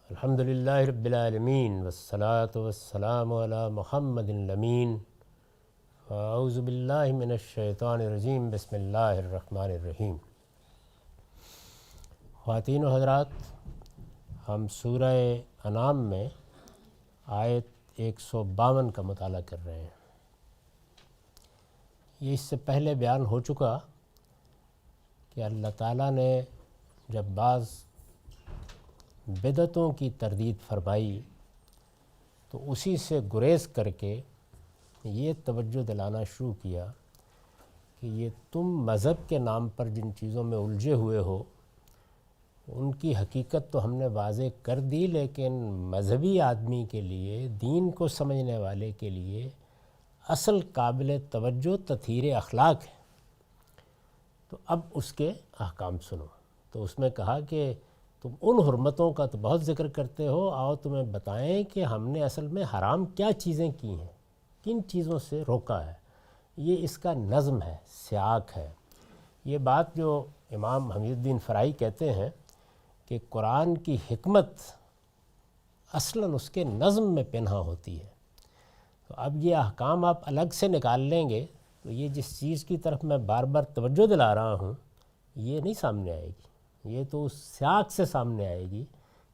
الحمدللہ رب العالمین والصلاة والسلام علی محمد الامین اعوذ باللہ من الشیطان الرجیم بسم اللہ الرحمن الرحیم۔ خواتین و حضرات، ہم سورہ انعام میں آیت 152 کا مطالعہ کر رہے ہیں۔ یہ اس سے پہلے بیان ہو چکا کہ اللہ تعالیٰ نے جب بعض بدعتوں کی تردید فرمائی تو اسی سے گریز کر کے یہ توجہ دلانا شروع کیا کہ یہ تم مذہب کے نام پر جن چیزوں میں الجھے ہوئے ہو ان کی حقیقت تو ہم نے واضح کر دی، لیکن مذہبی آدمی کے لیے، دین کو سمجھنے والے کے لیے اصل قابل توجہ تطہیر اخلاق ہے۔ تو اب اس کے احکام سنو۔ تو اس میں کہا کہ تم ان حرمتوں کا تو بہت ذکر کرتے ہو، آؤ تمہیں بتائیں کہ ہم نے اصل میں حرام کیا چیزیں کی ہیں، کن چیزوں سے روکا ہے۔ یہ اس کا نظم ہے، سیاق ہے۔ یہ بات جو امام حمید الدین فرائی کہتے ہیں کہ قرآن کی حکمت اصلاً اس کے نظم میں پنہاں ہوتی ہے۔ تو اب یہ احکام آپ الگ سے نکال لیں گے تو یہ جس چیز کی طرف میں بار بار توجہ دلا رہا ہوں یہ نہیں سامنے آئے گی، یہ تو اس سیاق سے سامنے آئے گی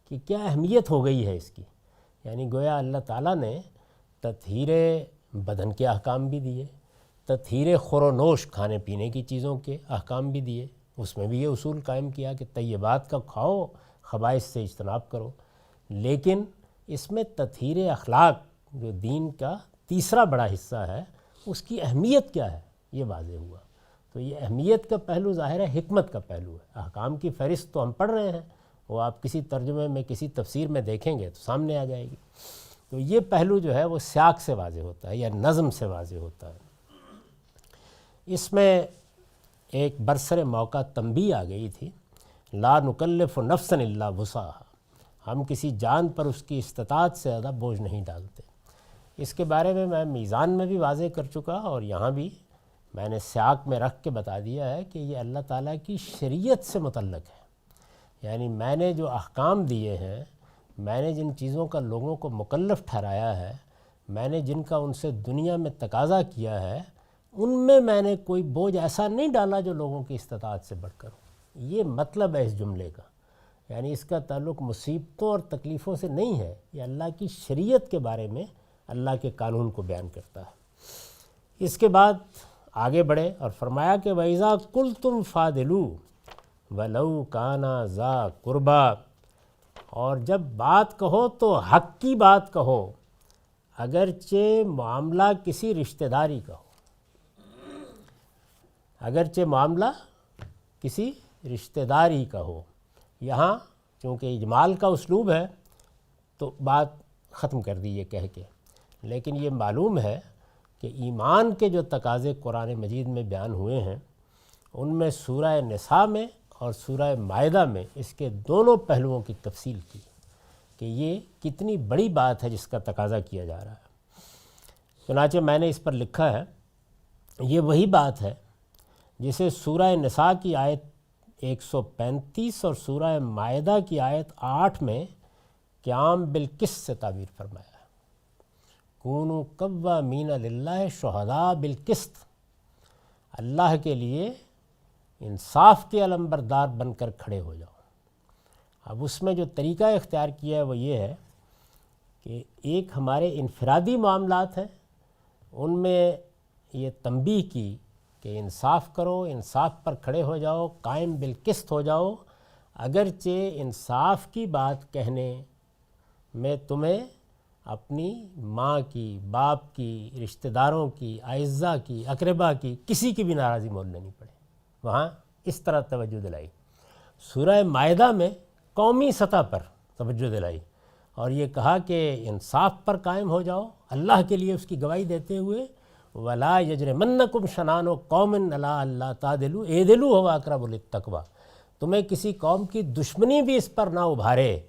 کہ کیا اہمیت ہو گئی ہے اس کی۔ یعنی گویا اللہ تعالیٰ نے تطہیر بدن کے احکام بھی دیے، تطہیر خور و نوش کھانے پینے کی چیزوں کے احکام بھی دیے، اس میں بھی یہ اصول قائم کیا کہ طیبات کا کھاؤ، خبائث سے اجتناب کرو۔ لیکن اس میں تطہیر اخلاق جو دین کا تیسرا بڑا حصہ ہے اس کی اہمیت کیا ہے یہ واضح ہوا۔ تو یہ اہمیت کا پہلو ظاہر ہے، حکمت کا پہلو ہے۔ احکام کی فہرست تو ہم پڑھ رہے ہیں، وہ آپ کسی ترجمے میں کسی تفسیر میں دیکھیں گے تو سامنے آ جائے گی۔ تو یہ پہلو جو ہے وہ سیاق سے واضح ہوتا ہے یا نظم سے واضح ہوتا ہے۔ اس میں ایک برسر موقع تنبیہ آ گئی تھی، لا نکلف نفسا الا وسعها، ہم کسی جان پر اس کی استطاعت سے زیادہ بوجھ نہیں ڈالتے۔ اس کے بارے میں میزان میں بھی واضح کر چکا اور یہاں بھی میں نے سیاق میں رکھ کے بتا دیا ہے کہ یہ اللہ تعالیٰ کی شریعت سے متعلق ہے۔ یعنی میں نے جو احکام دیے ہیں، میں نے جن چیزوں کا لوگوں کو مکلف ٹھہرایا ہے، میں نے جن کا ان سے دنیا میں تقاضا کیا ہے، ان میں نے کوئی بوجھ ایسا نہیں ڈالا جو لوگوں کی استطاعت سے بڑھ کر ہو۔ یہ مطلب ہے اس جملے کا۔ یعنی اس کا تعلق مصیبتوں اور تکلیفوں سے نہیں ہے، یہ اللہ کی شریعت کے بارے میں اللہ کے قانون کو بیان کرتا ہے۔ اس کے بعد آگے بڑھے اور فرمایا کہ وَإِذَا قُلْتُمْ فَعْدِلُوا وَلَوْ كَانَ ذَا قُرْبَىٰ، اور جب بات کہو تو حق کی بات کہو اگرچہ معاملہ کسی رشتہ داری کا ہو، اگرچہ معاملہ کسی رشتہ داری کا ہو۔ یہاں چونکہ اجمال کا اسلوب ہے تو بات ختم کر دی یہ کہہ کے، لیکن یہ معلوم ہے کہ ایمان کے جو تقاضے قرآن مجید میں بیان ہوئے ہیں ان میں سورہ نساء میں اور سورہ مائدہ میں اس کے دونوں پہلوؤں کی تفصیل کی کہ یہ کتنی بڑی بات ہے جس کا تقاضا کیا جا رہا ہے۔ چنانچہ میں نے اس پر لکھا ہے، یہ وہی بات ہے جسے سورہ نساء کی آیت 135 اور سورہ مائدہ کی آیت 8 میں قیام بالقسط سے تعبیر فرمایا ہے۔ کونوا قوامین للہ شہداء بالقسط، اللہ کے لیے انصاف کے علمبردار بن کر کھڑے ہو جاؤ۔ اب اس میں جو طریقہ اختیار کیا ہے وہ یہ ہے کہ ایک ہمارے انفرادی معاملات ہیں، ان میں یہ تنبیہ کی کہ انصاف کرو، انصاف پر کھڑے ہو جاؤ، قائم بالقسط ہو جاؤ، اگرچہ انصاف کی بات کہنے میں تمہیں اپنی ماں کی، باپ کی، رشتہ داروں کی، اعزاء کی، اقربا کی، کسی کی بھی ناراضی مول لینی پڑے۔ وہاں اس طرح توجہ دلائی۔ سورہ مائدہ میں قومی سطح پر توجہ دلائی اور یہ کہا کہ انصاف پر قائم ہو جاؤ، اللہ کے لیے اس کی گواہی دیتے ہوئے وَلَا يَجْرِمَنَّكُمْ شَنَآنُ قَوْمٍ عَلَىٰ أَلَّا تَعْدِلُوا اعْدِلُوا هُوَ أَقْرَبُ لِلتَّقْوَىٰ، تمہیں کسی قوم کی دشمنی بھی اس پر نہ ابھارے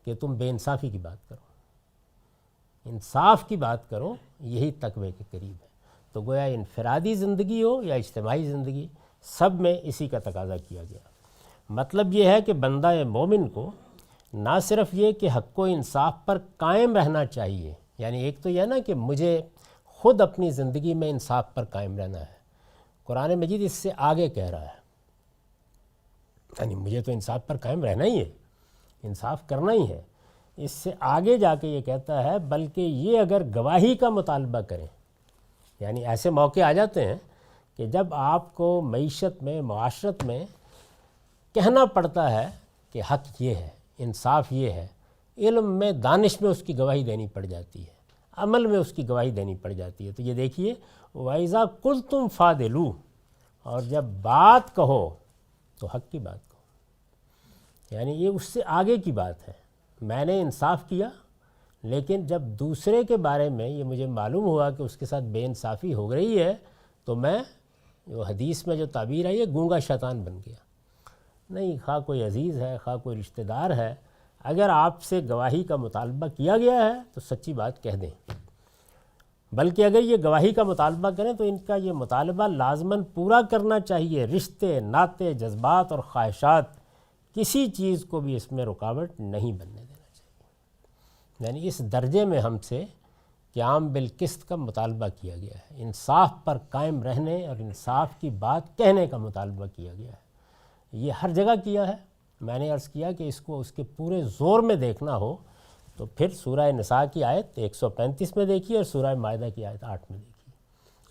کہ تم بے انصافی کی بات کرو، انصاف کی بات کرو، یہی تقوی کے قریب ہے۔ تو گویا انفرادی زندگی ہو یا اجتماعی زندگی، سب میں اسی کا تقاضا کیا گیا۔ مطلب یہ ہے کہ بندہ مومن کو نہ صرف یہ کہ حق و انصاف پر قائم رہنا چاہیے، یعنی ایک تو یہ نا کہ مجھے خود اپنی زندگی میں انصاف پر قائم رہنا ہے، قرآن مجید اس سے آگے کہہ رہا ہے، یعنی مجھے تو انصاف پر قائم رہنا ہی ہے، انصاف کرنا ہی ہے۔ اس سے آگے جا کے یہ کہتا ہے بلکہ یہ اگر گواہی کا مطالبہ کریں، یعنی ایسے موقع آ جاتے ہیں کہ جب آپ کو معیشت میں، معاشرت میں کہنا پڑتا ہے کہ حق یہ ہے، انصاف یہ ہے، علم میں، دانش میں اس کی گواہی دینی پڑ جاتی ہے، عمل میں اس کی گواہی دینی پڑ جاتی ہے۔ تو یہ دیکھیے وَإِذَا قُلْتُمْ فَعْدِلُوا، اور جب بات کہو تو حق کی بات کہو، یعنی یہ اس سے آگے کی بات ہے۔ میں نے انصاف کیا، لیکن جب دوسرے کے بارے میں یہ مجھے معلوم ہوا کہ اس کے ساتھ بے انصافی ہو رہی ہے تو میں، جو حدیث میں جو تعبیر ہے، یہ گونگا شیطان بن گیا۔ نہیں، خواہ کوئی عزیز ہے، خواہ کوئی رشتہ دار ہے، اگر آپ سے گواہی کا مطالبہ کیا گیا ہے تو سچی بات کہہ دیں، بلکہ اگر یہ گواہی کا مطالبہ کریں تو ان کا یہ مطالبہ لازماً پورا کرنا چاہیے۔ رشتے، ناطے، جذبات اور خواہشات، کسی چیز کو بھی اس میں رکاوٹ نہیں بننے دینا چاہیے۔ یعنی اس درجے میں ہم سے قیام بالقسط کا مطالبہ کیا گیا ہے، انصاف پر قائم رہنے اور انصاف کی بات کہنے کا مطالبہ کیا گیا ہے۔ یہ ہر جگہ کیا ہے۔ میں نے عرض کیا کہ اس کو اس کے پورے زور میں دیکھنا ہو تو پھر سورہ نساء کی آیت 135 میں دیکھیے اور سورہ مائدہ کی آیت 8 میں دیکھیے،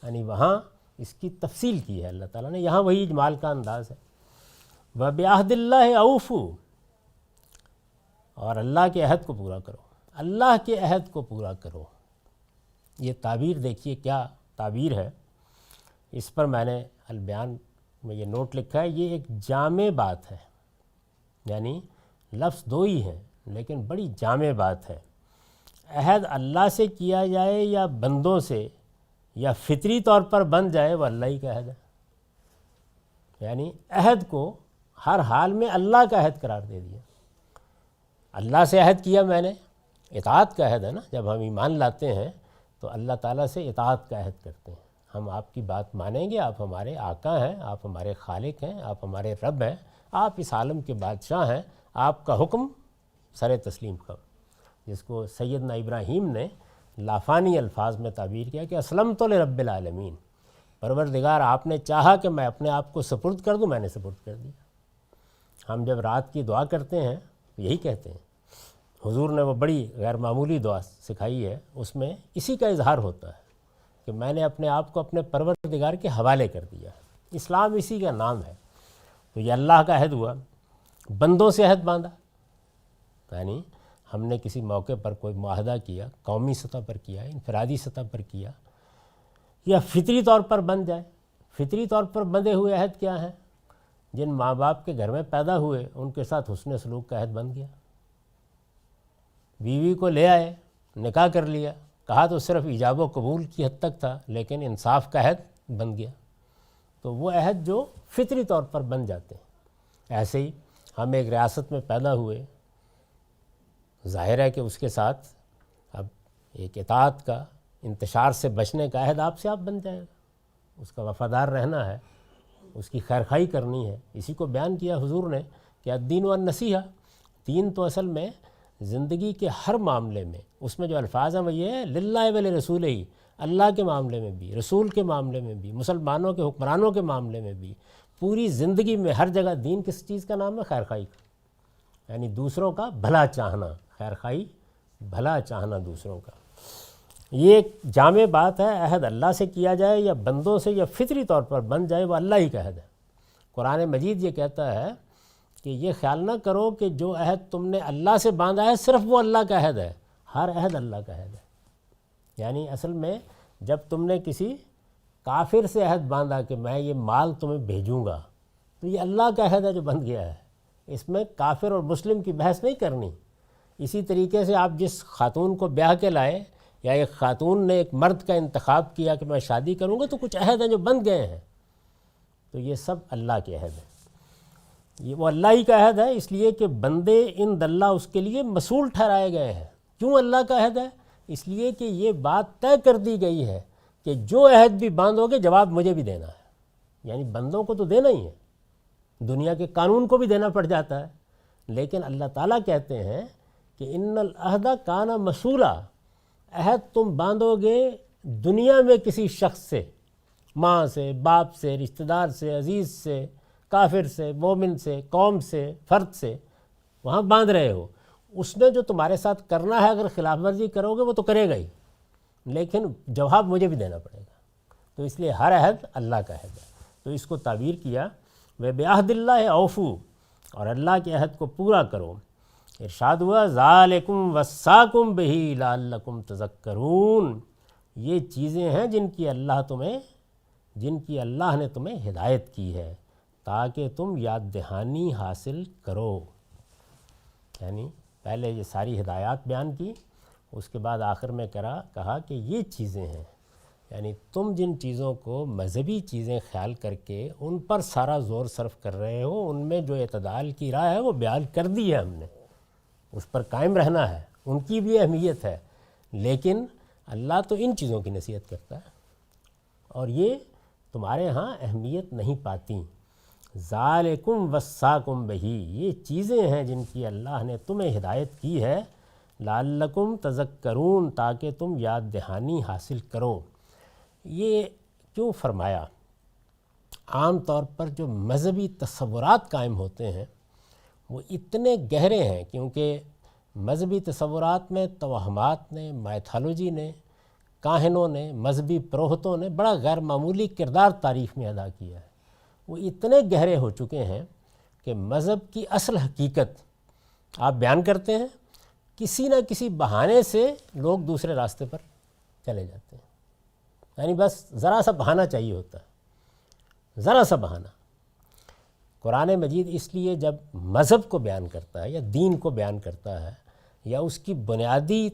یعنی وہاں اس کی تفصیل کی ہے اللہ تعالیٰ نے، یہاں وہی اجمال کا انداز ہے۔ وَبِعَهْدِ اللَّهِ أَوْفُوا، اور اللہ کے عہد کو پورا کرو، اللہ کے عہد کو پورا کرو۔ یہ تعبیر دیکھیے کیا تعبیر ہے، اس پر میں نے البیان میں یہ نوٹ لکھا ہے، یہ ایک جامع بات ہے، یعنی لفظ دو ہی ہیں لیکن بڑی جامع بات ہے۔ عہد اللہ سے کیا جائے یا بندوں سے، یا فطری طور پر بن جائے، وہ اللہ ہی کا عہد ہے۔ یعنی عہد کو ہر حال میں اللہ کا عہد قرار دے دیا۔ اللہ سے عہد کیا میں نے، اطاعت کا عہد ہے نا، جب ہم ایمان لاتے ہیں تو اللہ تعالیٰ سے اطاعت کا عہد کرتے ہیں، ہم آپ کی بات مانیں گے، آپ ہمارے آقا ہیں، آپ ہمارے خالق ہیں، آپ ہمارے رب ہیں، آپ اس عالم کے بادشاہ ہیں، آپ کا حکم سر تسلیم کرو، جس کو سیدنا ابراہیم نے لافانی الفاظ میں تعبیر کیا کہ اسلمت لرب العالمین، پروردگار آپ نے چاہا کہ میں اپنے آپ کو سپرد کر دوں، میں نے سپرد کر دیا۔ ہم جب رات کی دعا کرتے ہیں تو یہی کہتے ہیں، حضور نے وہ بڑی غیر معمولی دعا سکھائی ہے، اس میں اسی کا اظہار ہوتا ہے کہ میں نے اپنے آپ کو اپنے پروردگار کے حوالے کر دیا۔ اسلام اسی کا نام ہے۔ تو یہ اللہ کا عہد ہوا۔ بندوں سے عہد باندھا، یعنی ہم نے کسی موقع پر کوئی معاہدہ کیا، قومی سطح پر کیا، انفرادی سطح پر کیا، یا فطری طور پر بن جائے۔ فطری طور پر بندھے ہوئے عہد کیا ہیں؟ جن ماں باپ کے گھر میں پیدا ہوئے ان کے ساتھ حسن سلوک کا عہد بن گیا، بیوی کو لے آئے، نکاح کر لیا، کہا تو صرف ایجاب و قبول کی حد تک تھا لیکن انصاف کا عہد بن گیا۔ تو وہ عہد جو فطری طور پر بن جاتے ہیں۔ ایسے ہی ہم ایک ریاست میں پیدا ہوئے، ظاہر ہے کہ اس کے ساتھ اب ایک اطاعت کا، انتشار سے بچنے کا عہد آپ سے آپ بن جائے گا، اس کا وفادار رہنا ہے، اس کی خیرخواہی کرنی ہے۔ اسی کو بیان کیا حضور نے کہ الدین والنصیحہ، دین تو اصل میں زندگی کے ہر معاملے میں، اس میں جو الفاظ ہیں وہ یہ ہے للہ ولرسولہ، ہی اللہ کے معاملے میں بھی، رسول کے معاملے میں بھی، مسلمانوں کے حکمرانوں کے معاملے میں بھی، پوری زندگی میں ہر جگہ دین کس چیز کا نام ہے؟ خیرخواہی کا، یعنی دوسروں کا بھلا چاہنا، خیرخواہی، بھلا چاہنا دوسروں کا۔ یہ ایک جامع بات ہے، عہد اللہ سے کیا جائے یا بندوں سے، یا فطری طور پر بن جائے، وہ اللہ ہی کا عہد ہے۔ قرآن مجید یہ کہتا ہے کہ یہ خیال نہ کرو کہ جو عہد تم نے اللہ سے باندھا ہے صرف وہ اللہ کا عہد ہے، ہر عہد اللہ کا عہد ہے۔ یعنی اصل میں جب تم نے کسی کافر سے عہد باندھا کہ میں یہ مال تمہیں بھیجوں گا، تو یہ اللہ کا عہد ہے جو بند گیا ہے، اس میں کافر اور مسلم کی بحث نہیں کرنی۔ اسی طریقے سے آپ جس خاتون کو بیاہ کے لائے، یا ایک خاتون نے ایک مرد کا انتخاب کیا کہ میں شادی کروں گا، تو کچھ عہد ہیں جو بند گئے ہیں، تو یہ سب اللہ کے عہد ہیں، یہ وہ اللہ ہی کا عہد ہے، اس لیے کہ بندے ان دلہ اس کے لیے مسئول ٹھہرائے گئے ہیں۔ کیوں اللہ کا عہد ہے؟ اس لیے کہ یہ بات طے کر دی گئی ہے کہ جو عہد بھی باندھو گے جواب مجھے بھی دینا ہے، یعنی بندوں کو تو دینا ہی ہے، دنیا کے قانون کو بھی دینا پڑ جاتا ہے، لیکن اللہ تعالیٰ کہتے ہیں کہ ان العہد کان مسئولا، عہد تم باندھو گے دنیا میں کسی شخص سے، ماں سے، باپ سے، رشتہ دار سے، عزیز سے، کافر سے، مومن سے، قوم سے، فرد سے، وہاں باندھ رہے ہو، اس نے جو تمہارے ساتھ کرنا ہے اگر خلاف ورزی کرو گے وہ تو کرے گا ہی، لیکن جواب مجھے بھی دینا پڑے گا۔ تو اس لیے ہر عہد اللہ کا عہد ہے۔ تو اس کو تعبیر کیا وَبِعَہْدِ اللَّهِ اوفو، اور اللہ کے عہد کو پورا کرو۔ ارشاد ہوا ذالکم وصاکم بہ لعلکم تذکرون، یہ چیزیں ہیں جن کی اللہ نے تمہیں ہدایت کی ہے تاکہ تم یاد دہانی حاصل کرو۔ یعنی پہلے یہ ساری ہدایات بیان کی، اس کے بعد آخر میں کہا کہ یہ چیزیں ہیں، یعنی تم جن چیزوں کو مذہبی چیزیں خیال کر کے ان پر سارا زور صرف کر رہے ہو، ان میں جو اعتدال کی راہ ہے وہ بیان کر دی ہے ہم نے، اس پر قائم رہنا ہے، ان کی بھی اہمیت ہے، لیکن اللہ تو ان چیزوں کی نصیحت کرتا ہے اور یہ تمہارے ہاں اہمیت نہیں پاتی۔ ذالکم وصاکم بہ، یہ چیزیں ہیں جن کی اللہ نے تمہیں ہدایت کی ہے، لعلکم تذکرون، تاکہ تم یاد دہانی حاصل کرو۔ یہ کیوں فرمایا؟ عام طور پر جو مذہبی تصورات قائم ہوتے ہیں وہ اتنے گہرے ہیں، کیونکہ مذہبی تصورات میں توہمات نے، مائتھالوجی نے، کاہنوں نے، مذہبی پروہتوں نے بڑا غیر معمولی کردار تاریخ میں ادا کیا ہے۔ وہ اتنے گہرے ہو چکے ہیں کہ مذہب کی اصل حقیقت آپ بیان کرتے ہیں، کسی نہ کسی بہانے سے لوگ دوسرے راستے پر چلے جاتے ہیں، یعنی بس ذرا سا بہانہ چاہیے ہوتا ہے، ذرا سا بہانہ۔ قرآن مجید اس لیے جب مذہب کو بیان کرتا ہے یا دین کو بیان کرتا ہے یا اس کی بنیادی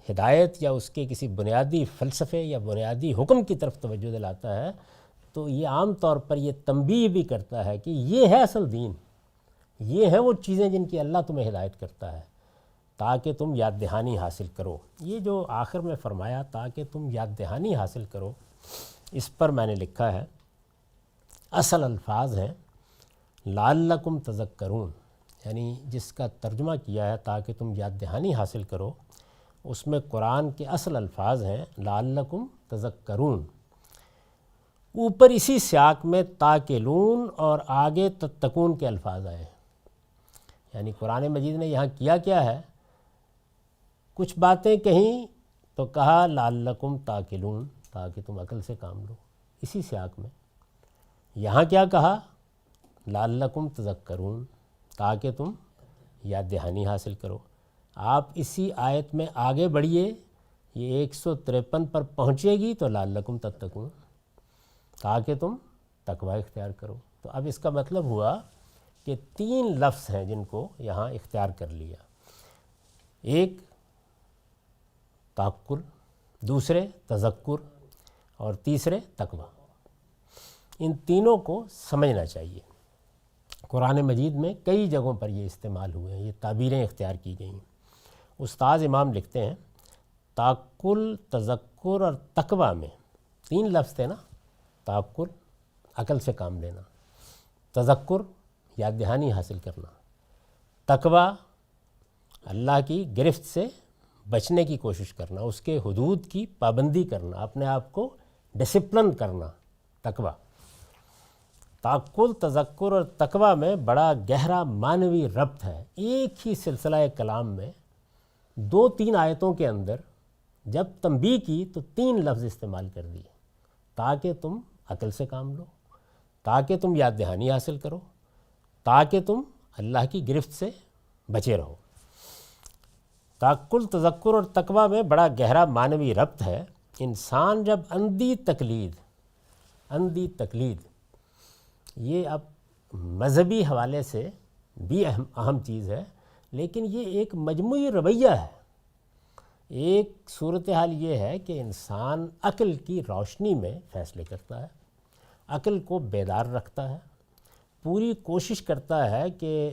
ہدایت یا اس کے کسی بنیادی فلسفے یا بنیادی حکم کی طرف توجہ دلاتا ہے، تو یہ عام طور پر یہ تنبیہ بھی کرتا ہے کہ یہ ہے اصل دین، یہ ہیں وہ چیزیں جن کی اللہ تمہیں ہدایت کرتا ہے تاکہ تم یاد دہانی حاصل کرو۔ یہ جو آخر میں فرمایا تاکہ تم یاد دہانی حاصل کرو، اس پر میں نے لکھا ہے اصل الفاظ ہیں لعلکم تذکرون، یعنی جس کا ترجمہ کیا ہے تاکہ تم یاد دہانی حاصل کرو، اس میں قرآن کے اصل الفاظ ہیں لعلکم تذکرون، اوپر اسی سیاق میں تاکلون اور آگے تتقون کے الفاظ آئے ہیں۔ یعنی قرآن مجید نے یہاں کیا ہے، کچھ باتیں کہیں تو کہا لعلکم تاکلون، تاکہ تم عقل سے کام لو، اسی سیاق میں۔ یہاں کیا کہا؟ لعلکم تذکرون، تاکہ تم یاد دہانی حاصل کرو۔ آپ اسی آیت میں آگے بڑھیے، یہ 153 پر پہنچے گی تو لعلکم تتقون، تاکہ تم تقوی اختیار کرو۔ تو اب اس کا مطلب ہوا کہ 3 لفظ ہیں جن کو یہاں اختیار کر لیا، ایک تحقل، دوسرے تذکر اور تیسرے تقوی۔ ان تینوں کو سمجھنا چاہیے۔ قرآن مجید میں کئی جگہوں پر یہ استعمال ہوئے ہیں، یہ تعبیریں اختیار کی گئی ہیں۔ استاذ امام لکھتے ہیں تحقل، تذکر اور تقوی میں 3 لفظ تھے نا، تحقل عقل سے کام لینا، تذکر یاد دہانی حاصل کرنا، تقوی اللہ کی گرفت سے بچنے کی کوشش کرنا، اس کے حدود کی پابندی کرنا، اپنے آپ کو ڈسپلن کرنا، تقوی۔ تحقل، تذکر اور تقوی میں بڑا گہرا معنوی ربط ہے۔ ایک ہی سلسلہ کلام میں 2-3 آیتوں کے اندر جب تنبیہ کی تو 3 لفظ استعمال کر دیے، تاکہ تم عقل سے کام لو، تاکہ تم یاد دہانی حاصل کرو، تاکہ تم اللہ کی گرفت سے بچے رہو۔ تحقل، تذکر اور تقوی میں بڑا گہرا معنوی ربط ہے۔ انسان جب اندھی تقلید یہ اب مذہبی حوالے سے بھی اہم چیز ہے، لیکن یہ ایک مجموعی رویہ ہے۔ ایک صورتحال یہ ہے کہ انسان عقل کی روشنی میں فیصلے کرتا ہے، عقل کو بیدار رکھتا ہے، پوری کوشش کرتا ہے کہ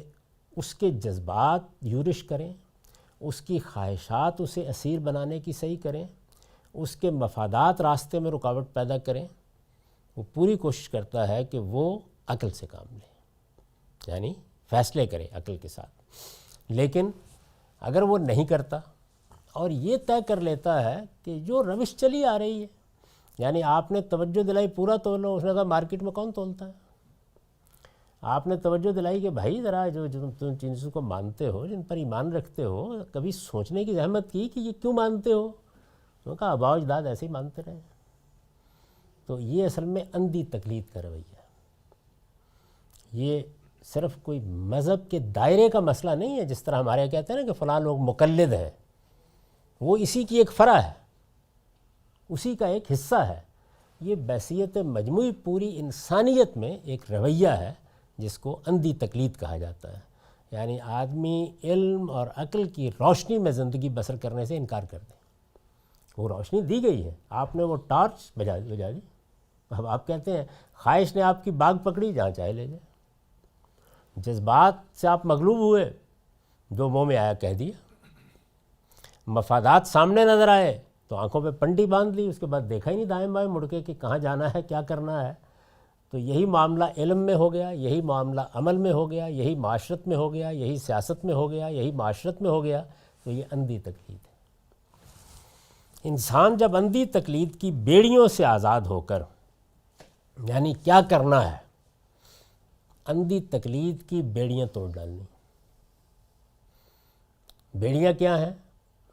اس کے جذبات یورش کریں، اس کی خواہشات اسے اسیر بنانے کی صحیح کریں، اس کے مفادات راستے میں رکاوٹ پیدا کریں۔ وہ پوری کوشش کرتا ہے کہ وہ عقل سے کام لے، یعنی فیصلے کرے عقل کے ساتھ، لیکن اگر وہ نہیں کرتا اور یہ طے کر لیتا ہے کہ جو روش چلی آ رہی ہے، یعنی آپ نے توجہ دلائی پورا تولو، اس نے کہا مارکیٹ میں کون تولتا ہے؟ آپ نے توجہ دلائی کہ بھائی ذرا جو تم چیزوں کو مانتے ہو، جن پر ایمان رکھتے ہو، کبھی سوچنے کی زحمت کی کہ یہ کیوں مانتے ہو؟ انہوں نے کہا آباء و اجداد ایسے ہی مانتے رہے۔ تو یہ اصل میں اندھی تقلید کا رویہ ہے۔ یہ صرف کوئی مذہب کے دائرے کا مسئلہ نہیں ہے، جس طرح ہمارے یہاں کہتے ہیں نا کہ فلاں لوگ مقلد ہیں، وہ اسی کی ایک فرع ہے، اسی کا ایک حصہ ہے۔ یہ بحیثیت مجموعی پوری انسانیت میں ایک رویہ ہے جس کو اندھی تقلید کہا جاتا ہے، یعنی آدمی علم اور عقل کی روشنی میں زندگی بسر کرنے سے انکار کر دے۔ وہ روشنی دی گئی ہے، آپ نے وہ ٹارچ بجا دی، اب آپ کہتے ہیں خواہش نے آپ کی باغ پکڑی، جہاں چاہے لے جائے، جذبات سے آپ مغلوب ہوئے، جو منہ میں آیا کہہ دیا، مفادات سامنے نظر آئے تو آنکھوں پہ پنڈی باندھ لی، اس کے بعد دیکھا ہی نہیں دائیں بائیں مڑ کے کہ کہاں جانا ہے، کیا کرنا ہے۔ تو یہی معاملہ علم میں ہو گیا، یہی معاملہ عمل میں ہو گیا، یہی معاشرت میں ہو گیا، یہی سیاست میں ہو گیا، یہی معاشرت میں ہو گیا۔ تو یہ اندھی تقلید ہے۔ انسان جب اندھی تقلید کی بیڑیوں سے آزاد ہو کر، یعنی کیا کرنا ہے؟ اندھی تقلید کی بیڑیاں توڑ ڈالنی۔ بیڑیاں کیا ہیں؟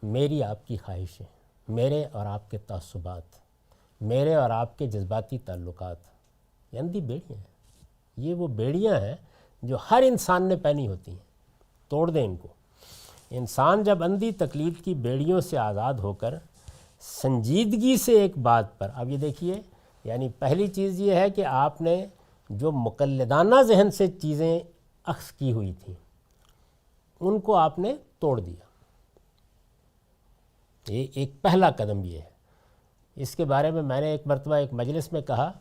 میری آپ کی خواہشیں، میرے اور آپ کے تعصبات، میرے اور آپ کے جذباتی تعلقات، یہ اندھی بیڑیاں ہیں۔ یہ وہ بیڑیاں ہیں جو ہر انسان نے پہنی ہوتی ہیں، توڑ دیں ان کو۔ انسان جب اندھی تقلید کی بیڑیوں سے آزاد ہو کر سنجیدگی سے ایک بات پر، اب یہ دیکھیے، یعنی پہلی چیز یہ ہے کہ آپ نے جو مقلدانہ ذہن سے چیزیں اخذ کی ہوئی تھیں ان کو آپ نے توڑ دیا۔ یہ ایک پہلا قدم یہ ہے۔ اس کے بارے میں نے ایک مرتبہ ایک مجلس میں کہا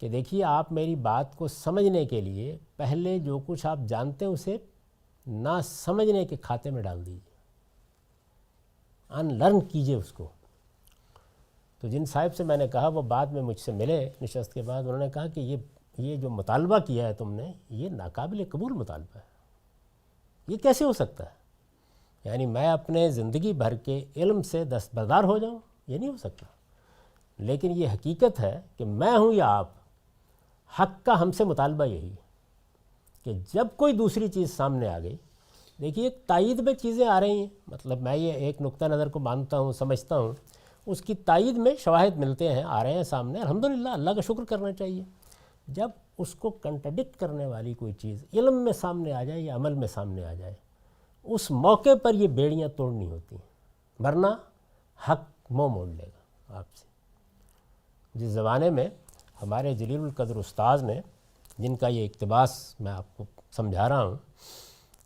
کہ دیکھیے، آپ میری بات کو سمجھنے کے لیے پہلے جو کچھ آپ جانتے ہیں اسے نہ سمجھنے کے کھاتے میں ڈال دیجیے، ان لرن کیجیے اس کو۔ تو جن صاحب سے میں نے کہا، وہ بعد میں مجھ سے ملے نشست کے بعد، انہوں نے کہا کہ یہ جو مطالبہ کیا ہے تم نے، یہ ناقابل قبول مطالبہ ہے، یہ کیسے ہو سکتا ہے؟ یعنی میں اپنے زندگی بھر کے علم سے دستبردار ہو جاؤں؟ یہ نہیں ہو سکتا۔ لیکن یہ حقیقت ہے کہ میں ہوں یا آپ، حق کا ہم سے مطالبہ یہی ہے کہ جب کوئی دوسری چیز سامنے آ گئی، دیکھیے ایک تائید میں چیزیں آ رہی ہیں، مطلب میں یہ ایک نقطہ نظر کو مانتا ہوں، سمجھتا ہوں، اس کی تائید میں شواہد ملتے ہیں، آ رہے ہیں سامنے، الحمدللہ، اللہ کا شکر کرنا چاہیے۔ جب اس کو کنٹرڈکٹ کرنے والی کوئی چیز علم میں سامنے آ جائے یا عمل میں سامنے آ جائے، اس موقع پر یہ بیڑیاں توڑنی ہوتی ہیں، ورنہ حق منہ موڑ لے گا آپ سے۔ جس زمانے میں ہمارے جلیل القدر استاذ نے، جن کا یہ اقتباس میں آپ کو سمجھا رہا ہوں،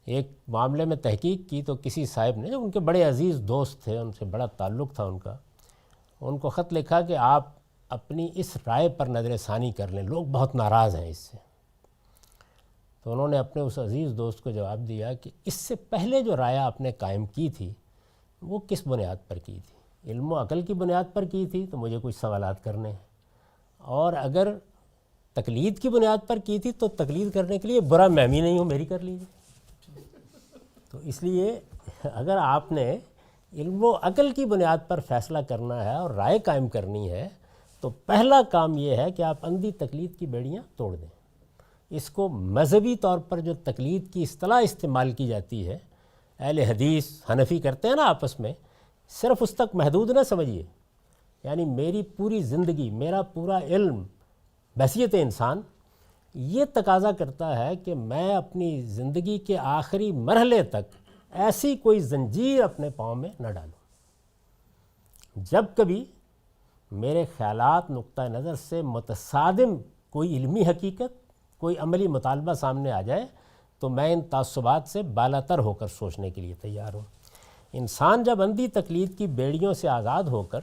ایک معاملے میں تحقیق کی تو کسی صاحب نے، جو ان کے بڑے عزیز دوست تھے، ان سے بڑا تعلق تھا ان کا، ان کو خط لکھا کہ آپ اپنی اس رائے پر نظر ثانی کر لیں، لوگ بہت ناراض ہیں اس سے۔ تو انہوں نے اپنے اس عزیز دوست کو جواب دیا کہ اس سے پہلے جو رائے آپ نے قائم کی تھی وہ کس بنیاد پر کی تھی؟ علم و عقل کی بنیاد پر کی تھی تو مجھے کچھ سوالات کرنے ہیں، اور اگر تقلید کی بنیاد پر کی تھی تو تقلید کرنے کے لیے برا میں بھی نہیں ہوں، میری کر لیجیے۔ تو اس لیے اگر آپ نے علم و عقل کی بنیاد پر فیصلہ کرنا ہے اور رائے قائم کرنی ہے تو پہلا کام یہ ہے کہ آپ اندھی تقلید کی بیڑیاں توڑ دیں۔ اس کو مذہبی طور پر جو تقلید کی اصطلاح استعمال کی جاتی ہے، اہل حدیث حنفی کرتے ہیں نا آپس میں، صرف اس تک محدود نہ سمجھیے۔ یعنی میری پوری زندگی، میرا پورا علم بحیثیت انسان یہ تقاضا کرتا ہے کہ میں اپنی زندگی کے آخری مرحلے تک ایسی کوئی زنجیر اپنے پاؤں میں نہ ڈالوں۔ جب کبھی میرے خیالات نقطہ نظر سے متصادم کوئی علمی حقیقت، کوئی عملی مطالبہ سامنے آ جائے تو میں ان تعصبات سے بالاتر ہو کر سوچنے کے لیے تیار ہوں۔ انسان جب اندھی تقلید کی بیڑیوں سے آزاد ہو کر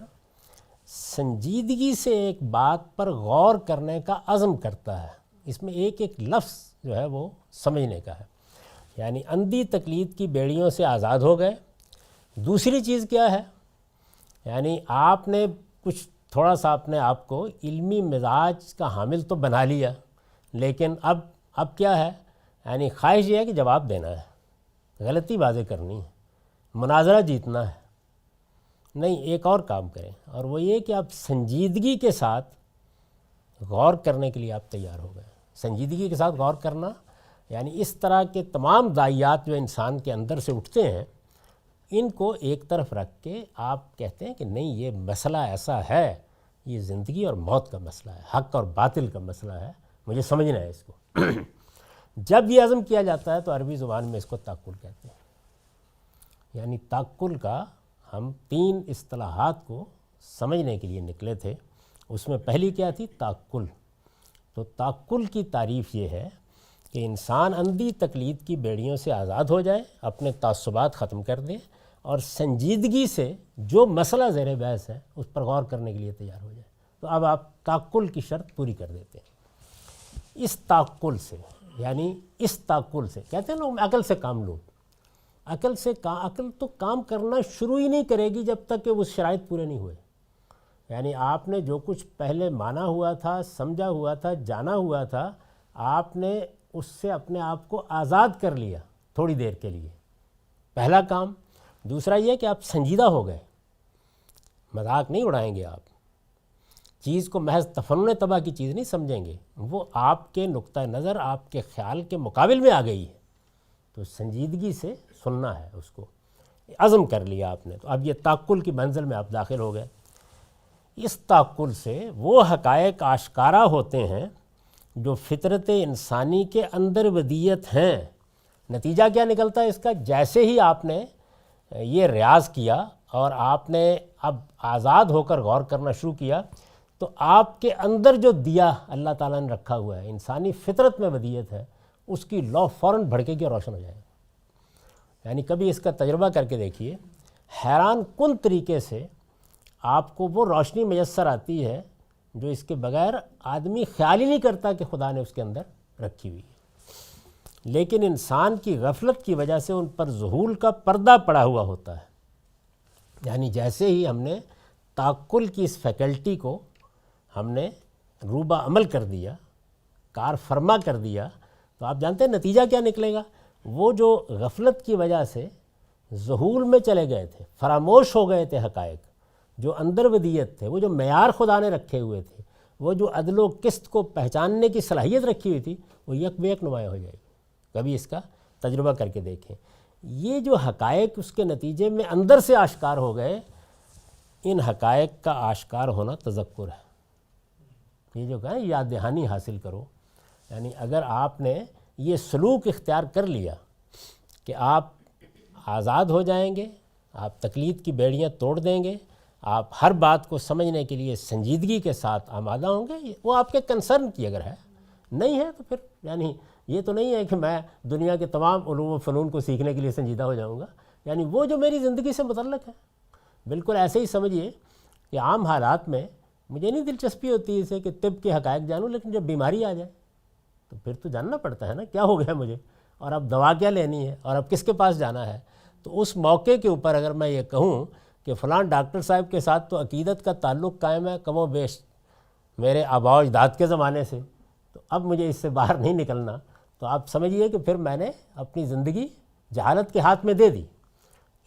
سنجیدگی سے ایک بات پر غور کرنے کا عزم کرتا ہے، اس میں ایک ایک لفظ جو ہے وہ سمجھنے کا ہے، یعنی اندھی تقلید کی بیڑیوں سے آزاد ہو گئے۔ دوسری چیز کیا ہے؟ یعنی آپ نے کچھ تھوڑا سا اپنے آپ کو علمی مزاج کا حامل تو بنا لیا، لیکن اب کیا ہے؟ یعنی خواہش یہ ہے کہ جواب دینا ہے، غلطی واضح کرنی ہے، مناظرہ جیتنا ہے، نہیں ایک اور کام کریں، اور وہ یہ کہ آپ سنجیدگی کے ساتھ غور کرنے کے لیے آپ تیار ہو گئے۔ سنجیدگی کے ساتھ غور کرنا یعنی اس طرح کے تمام ضائعات جو انسان کے اندر سے اٹھتے ہیں، ان کو ایک طرف رکھ کے آپ کہتے ہیں کہ نہیں، یہ مسئلہ ایسا ہے، یہ زندگی اور موت کا مسئلہ ہے، حق اور باطل کا مسئلہ ہے، مجھے سمجھنا ہے اس کو۔ جب یہ عزم کیا جاتا ہے تو عربی زبان میں اس کو تعقل کہتے ہیں۔ یعنی تعقل کا ہم 3 اصطلاحات کو سمجھنے کے لیے نکلے تھے، اس میں پہلی کیا تھی؟ تعقل۔ تو تعقل کی تعریف یہ ہے کہ انسان اندھی تقلید کی بیڑیوں سے آزاد ہو جائے، اپنے تعصبات ختم کر دے، اور سنجیدگی سے جو مسئلہ زیر بحث ہے اس پر غور کرنے کے لیے تیار ہو جائے۔ تو اب آپ تعقل کی شرط پوری کر دیتے ہیں۔ اس تعقل سے، یعنی اس تعقل سے کہتے ہیں لوگ عقل سے کام لو، عقل تو کام کرنا شروع ہی نہیں کرے گی جب تک کہ وہ شرائط پورے نہیں ہوئے۔ یعنی آپ نے جو کچھ پہلے مانا ہوا تھا، سمجھا ہوا تھا، جانا ہوا تھا، آپ نے اس سے اپنے آپ کو آزاد کر لیا تھوڑی دیر کے لیے، پہلا کام۔ دوسرا یہ کہ آپ سنجیدہ ہو گئے، مذاق نہیں اڑائیں گے، آپ چیز کو محض تفنن طبع کی چیز نہیں سمجھیں گے، وہ آپ کے نقطہ نظر، آپ کے خیال کے مقابل میں آ گئی ہے، تو سنجیدگی سے سننا ہے اس کو، عزم کر لیا آپ نے۔ تو اب یہ تعقل کی منزل میں آپ داخل ہو گئے۔ اس تعقل سے وہ حقائق آشکارا ہوتے ہیں جو فطرت انسانی کے اندر ودیت ہیں۔ نتیجہ کیا نکلتا ہے اس کا؟ جیسے ہی آپ نے یہ ریاض کیا اور آپ نے اب آزاد ہو کر غور کرنا شروع کیا، تو آپ کے اندر جو دیا اللہ تعالیٰ نے رکھا ہوا ہے، انسانی فطرت میں ودیت ہے، اس کی لو فوراً بھڑکے گی اور روشن ہو جائے گا۔ یعنی کبھی اس کا تجربہ کر کے دیکھیے، حیران کن طریقے سے آپ کو وہ روشنی میسر آتی ہے جو اس کے بغیر آدمی خیال ہی نہیں کرتا کہ خدا نے اس کے اندر رکھی ہوئی ہے، لیکن انسان کی غفلت کی وجہ سے ان پر ظہول کا پردہ پڑا ہوا ہوتا ہے۔ یعنی جیسے ہی ہم نے تعقل کی اس فیکلٹی کو ہم نے روبہ عمل کر دیا، کار فرما کر دیا، تو آپ جانتے ہیں نتیجہ کیا نکلے گا؟ وہ جو غفلت کی وجہ سے ظہول میں چلے گئے تھے، فراموش ہو گئے تھے حقائق، جو اندر ودیت تھے، وہ جو معیار خدا نے رکھے ہوئے تھے، وہ جو عدل و قسط کو پہچاننے کی صلاحیت رکھی ہوئی تھی، وہ یک بیک نمایاں ہو جائے گی۔ کبھی اس کا تجربہ کر کے دیکھیں۔ یہ جو حقائق اس کے نتیجے میں اندر سے آشکار ہو گئے، ان حقائق کا آشکار ہونا تذکر ہے۔ یہ جو کہا یاد دہانی حاصل کرو، یعنی اگر آپ نے یہ سلوک اختیار کر لیا کہ آپ آزاد ہو جائیں گے، آپ تقلید کی بیڑیاں توڑ دیں گے، آپ ہر بات کو سمجھنے کے لیے سنجیدگی کے ساتھ آمادہ ہوں گے، وہ آپ کے کنسرن کی اگر ہے، نہیں ہے تو پھر یعنی یہ تو نہیں ہے کہ میں دنیا کے تمام علوم و فنون کو سیکھنے کے لیے سنجیدہ ہو جاؤں گا، یعنی وہ جو میری زندگی سے متعلق ہے۔ بالکل ایسے ہی سمجھیے کہ عام حالات میں مجھے نہیں دلچسپی ہوتی اسے کہ طب کے حقائق جانوں، لیکن جب بیماری آ جائے تو پھر تو جاننا پڑتا ہے نا کیا ہو گیا مجھے، اور اب دوا کیا لینی ہے، اور اب کس کے پاس جانا ہے۔ تو اس موقع کے اوپر اگر میں یہ کہوں کہ فلاں ڈاکٹر صاحب کے ساتھ تو عقیدت کا تعلق قائم ہے کم و بیش میرے آباء و اجداد کے زمانے سے، تو اب مجھے اس سے باہر نہیں نکلنا، تو آپ سمجھیے کہ پھر میں نے اپنی زندگی جہالت کے ہاتھ میں دے دی۔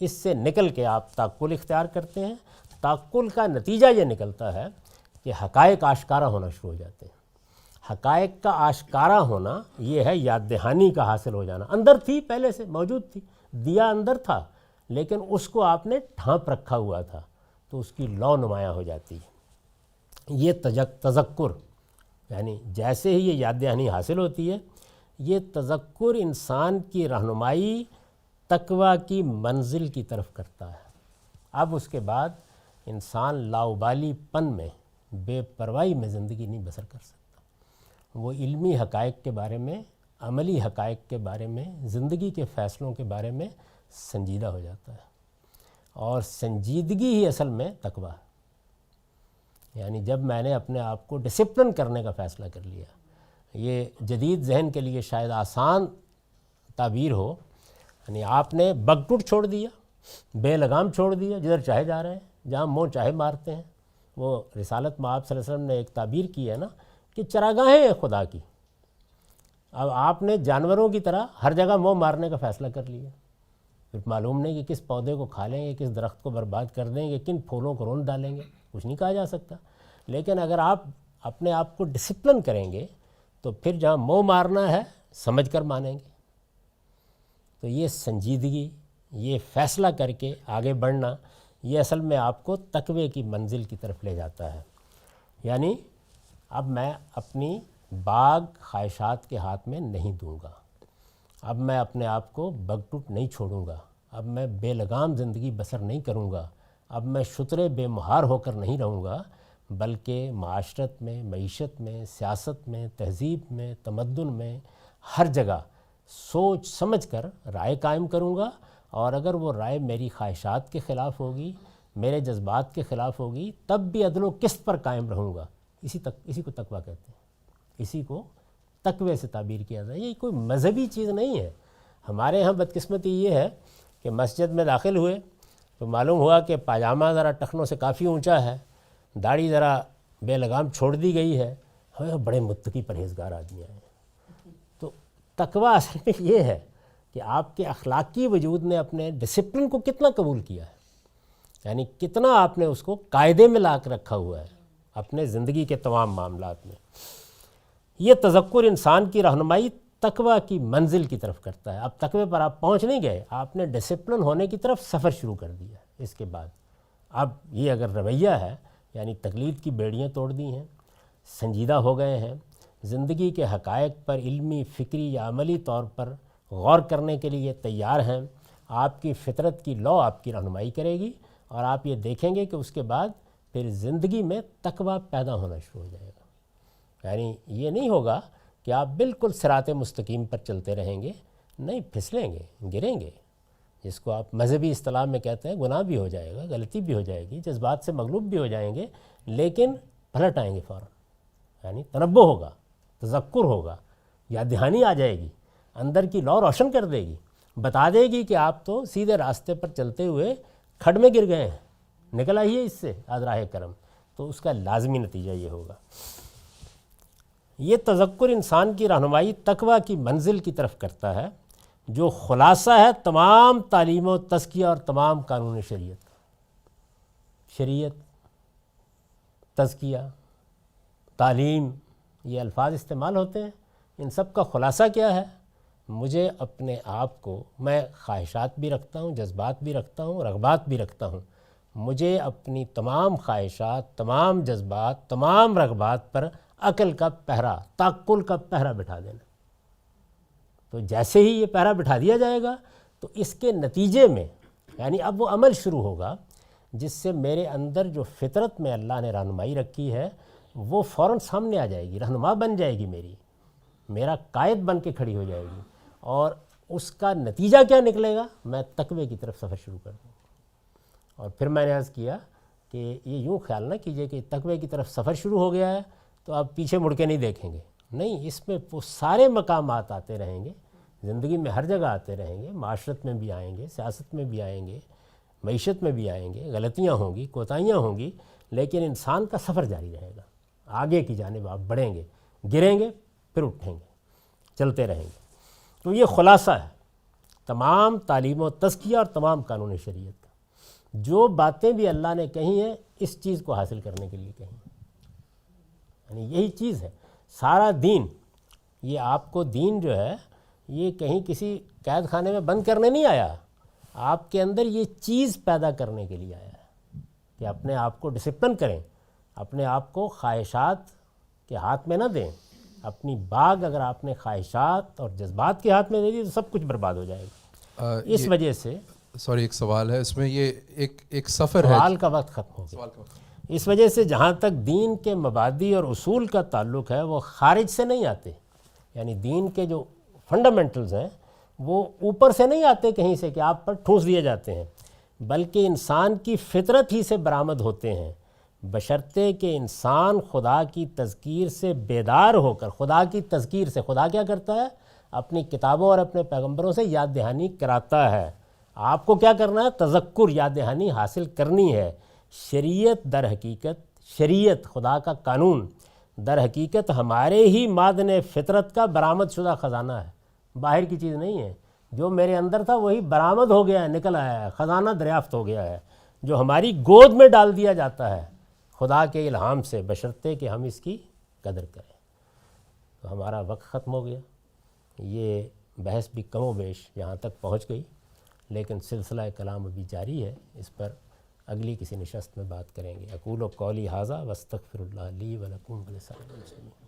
اس سے نکل کے آپ تعقل اختیار کرتے ہیں۔ تعقل کا نتیجہ یہ نکلتا ہے کہ حقائق آشکارا ہونا شروع ہو جاتے ہیں۔ حقائق کا آشکارا ہونا یہ ہے یاد دہانی کا حاصل ہو جانا۔ اندر تھی، پہلے سے موجود تھی، دیا اندر تھا، لیکن اس کو آپ نے ڈھانپ رکھا ہوا تھا، تو اس کی لو نمایاں ہو جاتی ہے۔ یہ تذکر، یعنی جیسے ہی یہ یاد دہانی حاصل ہوتی ہے، یہ تذکر انسان کی رہنمائی تقویٰ کی منزل کی طرف کرتا ہے۔ اب اس کے بعد انسان لاؤبالی پن میں، بے پرواہی میں زندگی نہیں بسر کر سکتا۔ وہ علمی حقائق کے بارے میں، عملی حقائق کے بارے میں، زندگی کے فیصلوں کے بارے میں سنجیدہ ہو جاتا ہے، اور سنجیدگی ہی اصل میں تقویٰ ہے۔ یعنی جب میں نے اپنے آپ کو ڈسپلن کرنے کا فیصلہ کر لیا، یہ جدید ذہن کے لیے شاید آسان تعبیر ہو، یعنی آپ نے بگٹوٹ چھوڑ دیا، بے لگام چھوڑ دیا، جدھر چاہے جا رہے ہیں، جہاں منہ چاہے مارتے ہیں۔ وہ رسالت میں آپ صلی اللہ علیہ وسلم نے ایک تعبیر کی ہے نا کہ چراگاہیں ہیں خدا کی، اب آپ نے جانوروں کی طرح ہر جگہ موہ مارنے کا فیصلہ کر لیا، پھر معلوم نہیں کہ کس پودے کو کھا لیں گے، کس درخت کو برباد کر دیں گے، کن پھولوں کو رون ڈالیں گے، کچھ نہیں کہا جا سکتا۔ لیکن اگر آپ اپنے آپ کو ڈسپلن کریں گے تو پھر جہاں موہ مارنا ہے سمجھ کر مانیں گے۔ تو یہ سنجیدگی، یہ فیصلہ کر کے آگے بڑھنا، یہ اصل میں آپ کو تقوی کی منزل کی طرف لے جاتا ہے۔ یعنی اب میں اپنی باغ خواہشات کے ہاتھ میں نہیں دوں گا، اب میں اپنے آپ کو بگٹوٹ نہیں چھوڑوں گا، اب میں بے لگام زندگی بسر نہیں کروں گا، اب میں شترے بے مہار ہو کر نہیں رہوں گا، بلکہ معاشرت میں، معیشت میں، سیاست میں، تہذیب میں، تمدن میں، ہر جگہ سوچ سمجھ کر رائے قائم کروں گا، اور اگر وہ رائے میری خواہشات کے خلاف ہوگی، میرے جذبات کے خلاف ہوگی، تب بھی عدل و قسط پر قائم رہوں گا۔ اسی کو تقویٰ کہتے ہیں، اسی کو تقوی سے تعبیر کیا جائے۔ یہ کوئی مذہبی چیز نہیں ہے۔ ہمارے ہاں بدقسمتی یہ ہے کہ مسجد میں داخل ہوئے تو معلوم ہوا کہ پاجامہ ذرا ٹخنوں سے کافی اونچا ہے، داڑھی ذرا بے لگام چھوڑ دی گئی ہے، ہمیں بڑے متقی پرہیزگار آدمی ہیں۔ تو تقویٰ اصل میں یہ ہے کہ آپ کے اخلاقی وجود نے اپنے ڈسپلن کو کتنا قبول کیا ہے، یعنی کتنا آپ نے اس کو قاعدے میں لا کر رکھا ہوا ہے اپنے زندگی کے تمام معاملات میں۔ یہ تذکر انسان کی رہنمائی تقویٰ کی منزل کی طرف کرتا ہے۔ اب تقوی پر آپ پہنچ نہیں گئے، آپ نے ڈسپلن ہونے کی طرف سفر شروع کر دیا۔ اس کے بعد اب یہ اگر رویہ ہے، یعنی تقلید کی بیڑیاں توڑ دی ہیں، سنجیدہ ہو گئے ہیں، زندگی کے حقائق پر علمی، فکری یا عملی طور پر غور کرنے کے لیے تیار ہیں، آپ کی فطرت کی لو آپ کی رہنمائی کرے گی، اور آپ یہ دیکھیں گے کہ اس کے بعد پھر زندگی میں تقویٰ پیدا ہونا شروع ہو جائے گا۔ یعنی یہ نہیں ہوگا کہ آپ بالکل صراط مستقیم پر چلتے رہیں گے، نہیں، پھسلیں گے، گریں گے، جس کو آپ مذہبی اصطلاح میں کہتے ہیں گناہ بھی ہو جائے گا، غلطی بھی ہو جائے گی، جذبات سے مغلوب بھی ہو جائیں گے، لیکن پلٹ آئیں گے فوراً۔ یعنی تنبہ ہوگا، تذکر ہوگا، یاد دہانی آ جائے گی، اندر کی لو روشن کر دے گی، بتا دے گی کہ آپ تو سیدھے راستے پر چلتے ہوئے کھڈ میں گر گئے ہیں، نکل آئیے اس سے از راہ کرم۔ تو اس کا لازمی نتیجہ یہ ہوگا۔ یہ تذکر انسان کی رہنمائی تقویٰ کی منزل کی طرف کرتا ہے، جو خلاصہ ہے تمام تعلیم و تزکیہ اور تمام قانون شریعت، تزکیہ، تعلیم، یہ الفاظ استعمال ہوتے ہیں، ان سب کا خلاصہ کیا ہے؟ مجھے اپنے آپ کو، میں خواہشات بھی رکھتا ہوں، جذبات بھی رکھتا ہوں، رغبات بھی رکھتا ہوں، مجھے اپنی تمام خواہشات، تمام جذبات، تمام رغبات پر عقل کا پہرا، تعقل کا پہرا بٹھا دینا۔ تو جیسے ہی یہ پہرا بٹھا دیا جائے گا تو اس کے نتیجے میں، یعنی اب وہ عمل شروع ہوگا جس سے میرے اندر جو فطرت میں اللہ نے رہنمائی رکھی ہے وہ فوراً سامنے آ جائے گی، رہنما بن جائے گی، میرا قائد بن کے کھڑی ہو جائے گی، اور اس کا نتیجہ کیا نکلے گا؟ میں تقوی کی طرف سفر شروع کر دوں۔ اور پھر میں نے عرض کیا کہ یہ یوں خیال نہ کیجئے کہ تقوی کی طرف سفر شروع ہو گیا ہے تو آپ پیچھے مڑ کے نہیں دیکھیں گے، نہیں، اس میں وہ سارے مقامات آتے رہیں گے، زندگی میں ہر جگہ آتے رہیں گے، معاشرت میں بھی آئیں گے، سیاست میں بھی آئیں گے، معیشت میں بھی آئیں گے، غلطیاں ہوں گی، کوتاہیاں ہوں گی، لیکن انسان کا سفر جاری رہے گا، آگے کی جانب آپ بڑھیں گے، گریں گے، پھر اٹھیں گے، چلتے رہیں گے۔ تو یہ خلاصہ ہے تمام تعلیم و تزکیہ اور تمام قانون شریعت کا۔ جو باتیں بھی اللہ نے کہی ہیں اس چیز کو حاصل کرنے کے لیے کہیں، یعنی یہی چیز ہے سارا دین۔ یہ آپ کو دین جو ہے یہ کہیں کسی قید خانے میں بند کرنے نہیں آیا، آپ کے اندر یہ چیز پیدا کرنے کے لیے آیا ہے کہ اپنے آپ کو ڈسپلن کریں، اپنے آپ کو خواہشات کے ہاتھ میں نہ دیں۔ اپنی باغ اگر آپ نے خواہشات اور جذبات کے ہاتھ میں دے دی تو سب کچھ برباد ہو جائے گا۔ اس وجہ سے ایک سوال ہے اس میں، یہ ایک سفر ہے، سوال کا وقت ختم ہو گیا۔ اس وجہ سے جہاں تک دین کے مبادی اور اصول کا تعلق ہے وہ خارج سے نہیں آتے، یعنی دین کے جو فنڈامنٹلز ہیں وہ اوپر سے نہیں آتے کہیں سے کہ آپ پر ٹھونس دیے جاتے ہیں، بلکہ انسان کی فطرت ہی سے برآمد ہوتے ہیں، بشرطے کہ انسان خدا کی تذکیر سے بیدار ہو کر، خدا کی تذکیر سے، خدا کیا کرتا ہے؟ اپنی کتابوں اور اپنے پیغمبروں سے یاد دہانی کراتا ہے۔ آپ کو کیا کرنا ہے؟ تذکر، یاد دہانی حاصل کرنی ہے۔ شریعت در حقیقت، شریعت خدا کا قانون در حقیقت ہمارے ہی معدن فطرت کا برآمد شدہ خزانہ ہے، باہر کی چیز نہیں ہے۔ جو میرے اندر تھا وہی برآمد ہو گیا ہے، نکل آیا ہے، خزانہ دریافت ہو گیا ہے، جو ہماری گود میں ڈال دیا جاتا ہے خدا کے الہام سے، بشرطے کہ ہم اس کی قدر کریں۔ تو ہمارا وقت ختم ہو گیا، یہ بحث بھی کم و بیش یہاں تک پہنچ گئی، لیکن سلسلہ کلام ابھی جاری ہے، اس پر اگلی کسی نشست میں بات کریں گے۔ اقول قولی ھذا واستغفر اللہ لی ولکم ولسائر المسلمین۔